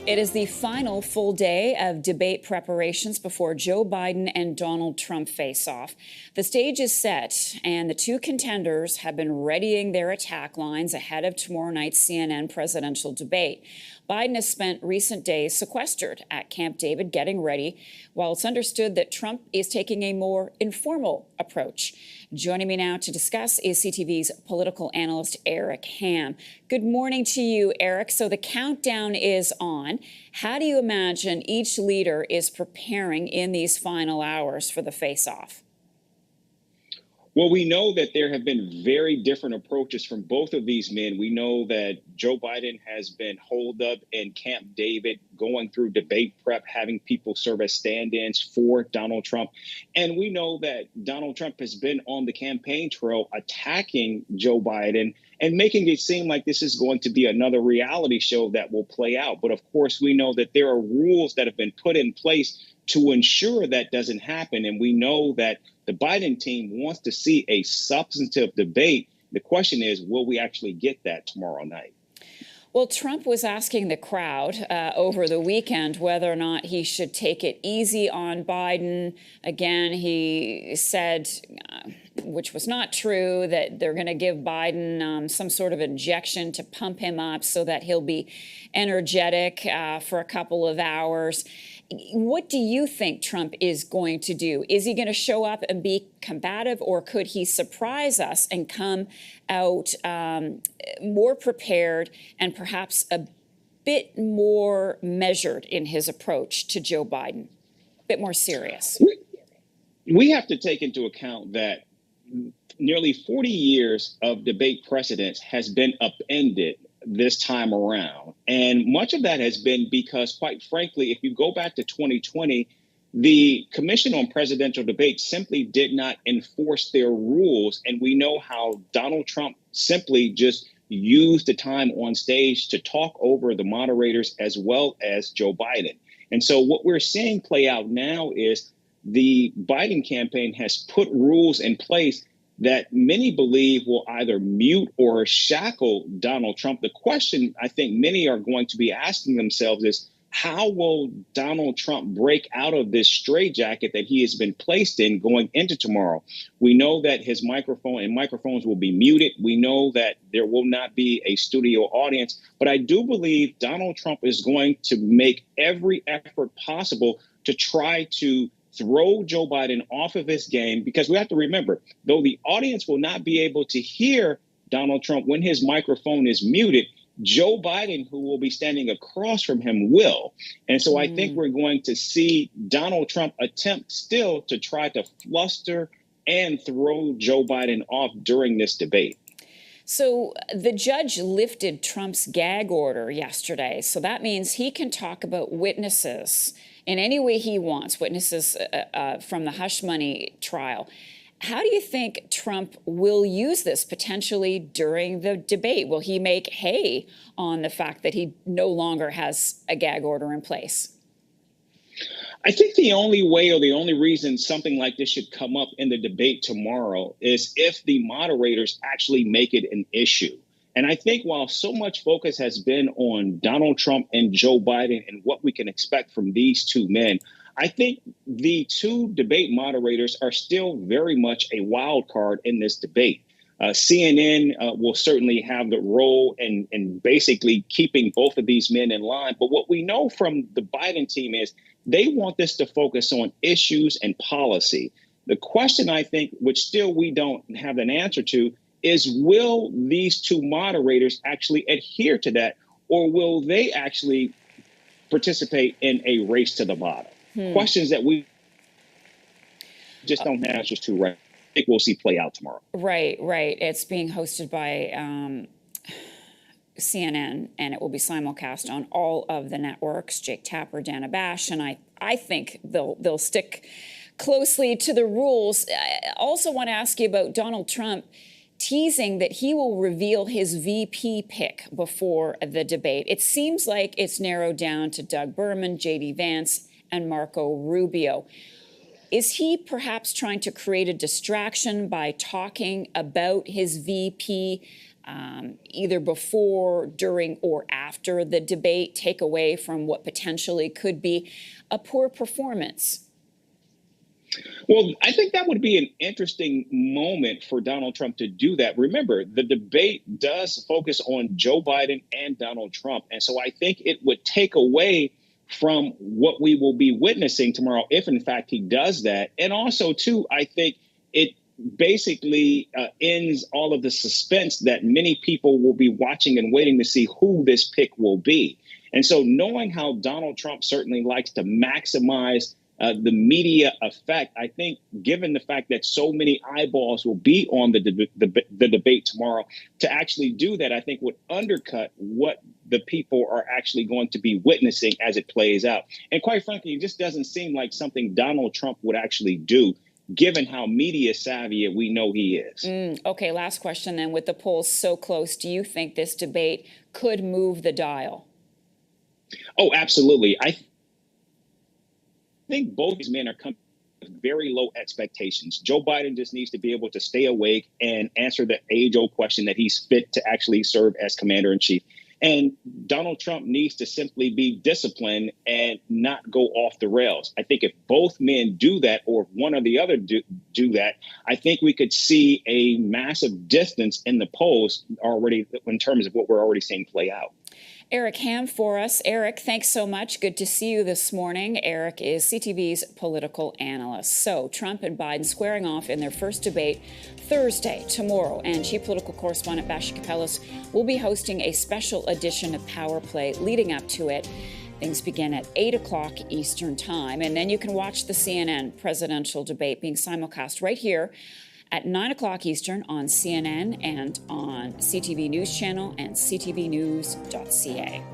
It is the final full day of debate preparations before Joe Biden and Donald Trump face off. The stage is set, and the two contenders have been readying their attack lines ahead of tomorrow night's CNN presidential debate. Biden has spent recent days sequestered at Camp David getting ready, while it's understood that Trump is taking a more informal approach. Joining me now to discuss is CTV's political analyst, Eric Ham. Good morning to you, Eric. So the countdown is on. How do you imagine each leader is preparing in these final hours for the face-off? Well, we know that there have been very different approaches from both of these men. We know that Joe Biden has been holed up in Camp David, going through debate prep, having people serve as stand-ins for Donald Trump. And we know that Donald Trump has been on the campaign trail attacking Joe Biden and making it seem like this is going to be another reality show that will play out. But of course, we know that there are rules that have been put in place to ensure that doesn't happen. And we know that the Biden team wants to see a substantive debate. The question is, will we actually get that tomorrow night? Well, Trump was asking the crowd over the weekend whether or not he should take it easy on Biden. Again, he said, which was not true, that they're going to give Biden some sort of injection to pump him up so that he'll be energetic for a couple of hours. What do you think Trump is going to do? Is he going to show up and be combative, or could he surprise us and come out more prepared and perhaps a bit more measured in his approach to Joe Biden, a bit more serious? We have to take into account that nearly 40 years of debate precedents has been upended this time around. And much of that has been because, quite frankly, if you go back to 2020, the Commission on Presidential Debate simply did not enforce their rules. And we know how Donald Trump simply just used the time on stage to talk over the moderators as well as Joe Biden. And so what we're seeing play out now is the Biden campaign has put rules in place that many believe will either mute or shackle Donald Trump. The question I think many are going to be asking themselves is, how will Donald Trump break out of this straitjacket that he has been placed in going into tomorrow? We know that his microphones will be muted. We know that there will not be a studio audience. But I do believe Donald Trump is going to make every effort possible to try to throw Joe Biden off of his game, because we have to remember, though the audience will not be able to hear Donald Trump when his microphone is muted, Joe Biden, who will be standing across from him, will. And so I think we're going to see Donald Trump attempt still to try to fluster and throw Joe Biden off during this debate. So the judge lifted Trump's gag order yesterday. So that means he can talk about witnesses in any way he wants, witnesses from the hush money trial. How do you think Trump will use this potentially during the debate? Will he make hay on the fact that he no longer has a gag order in place? I think the only way, or the only reason something like this should come up in the debate tomorrow is if the moderators actually make it an issue. And I think while so much focus has been on Donald Trump and Joe Biden and what we can expect from these two men, I think the two debate moderators are still very much a wild card in this debate. CNN will certainly have the role in basically keeping both of these men in line. But what we know from the Biden team is they want this to focus on issues and policy. The question, I think, which still we don't have an answer to, is will these two moderators actually adhere to that, or will they actually participate in a race to the bottom? Questions that we just don't have answers to right now. I think we'll see play out tomorrow. Right. It's being hosted by CNN, and it will be simulcast on all of the networks. Jake Tapper, Dana Bash, and I think they'll stick closely to the rules. I also want to ask you about Donald Trump teasing that he will reveal his VP pick before the debate. It seems like it's narrowed down to Doug Berman, J.D. Vance, and Marco Rubio. Is he perhaps trying to create a distraction by talking about his VP either before, during, or after the debate take away from what potentially could be a poor performance? Well, I think that would be an interesting moment for Donald Trump to do that. Remember, the debate does focus on Joe Biden and Donald Trump. And so I think it would take away from what we will be witnessing tomorrow if, in fact, he does that. And also, too, I think it basically ends all of the suspense that many people will be watching and waiting to see who this pick will be. And so knowing how Donald Trump certainly likes to maximize the media effect, I think, given the fact that so many eyeballs will be on the debate tomorrow, to actually do that, I think would undercut what the people are actually going to be witnessing as it plays out. And quite frankly, it just doesn't seem like something Donald Trump would actually do, given how media savvy we know he is. Okay, last question then. With the polls so close, do you think this debate could move the dial? Oh, absolutely. I think both these men are coming with very low expectations. Joe Biden just needs to be able to stay awake and answer the age-old question that he's fit to actually serve as commander in chief. And Donald Trump needs to simply be disciplined and not go off the rails. I think if both men do that, or if one or the other do that, I think we could see a massive distance in the polls already in terms of what we're already seeing play out. Eric Ham for us. Eric, thanks so much. Good to see you this morning. Eric is CTV's political analyst. So Trump and Biden squaring off in their first debate Thursday, tomorrow. And chief political correspondent Bashi Kapelos will be hosting a special edition of Power Play leading up to it. Things begin at 8 o'clock Eastern time. And then you can watch the CNN presidential debate being simulcast right here at 9 o'clock Eastern on CNN and on CTV News Channel and ctvnews.ca.